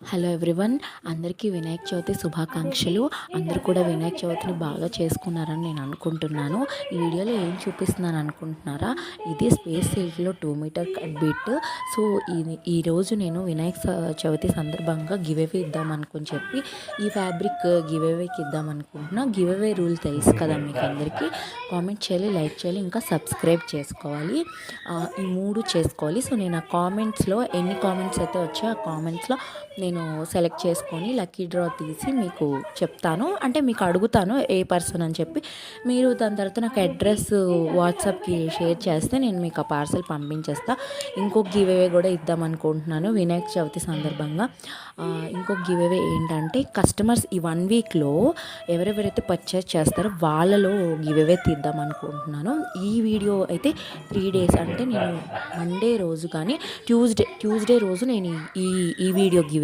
Hello everyone, అందరికీ వినాయక చవితి శుభాకాంక్షలు. అందరూ కూడా వినాయక చవితిని బాగా చేసుకున్నారని నేను అనుకుంటున్నాను. ఈ వీడియోలో ఏం చూపిస్తున్నాను అనుకుంటున్నారా? ఇది స్పేస్ సిల్క్లో 2 మీటర్ కట్ బిట్. సో ఈరోజు నేను చవితి సందర్భంగా గివేవే ఇద్దాం అనుకుని చెప్పి ఈ ఫ్యాబ్రిక్ గివేవేకి ఇద్దాం అనుకుంటున్నా. గివేవే రూల్ తెలుసు కదా మీకు అందరికీ. కామెంట్ చేయాలి, లైక్ చేయాలి, ఇంకా సబ్స్క్రైబ్ చేసుకోవాలి. ఈ 3 చేసుకోవాలి. సో నేను ఆ కామెంట్స్లో ఎన్ని కామెంట్స్ అయితే వచ్చాయో ఆ కామెంట్స్లో నేను సెలెక్ట్ చేసుకొని లక్కీ డ్రా తీసి మీకు చెప్తాను. అంటే మీకు అడుగుతాను ఏ పర్సన్ అని చెప్పి. మీరు దాని తర్వాత నాకు అడ్రస్ వాట్సాప్కి షేర్ చేస్తే నేను మీకు ఆ పార్సల్ పంపించేస్తా. ఇంకొక గివేవే కూడా ఇద్దాం అనుకుంటున్నాను వినాయక చవితి సందర్భంగా. ఇంకొక గివేవే ఏంటంటే కస్టమర్స్ ఈ 1 వీక్లో ఎవరెవరైతే పర్చేస్ చేస్తారో వాళ్ళలో గివేవే తీద్దాం అనుకుంటున్నాను. ఈ వీడియో అయితే 3 డేస్, అంటే నేను మండే రోజు కానీ ట్యూస్డే రోజు నేను ఈ వీడియో గివే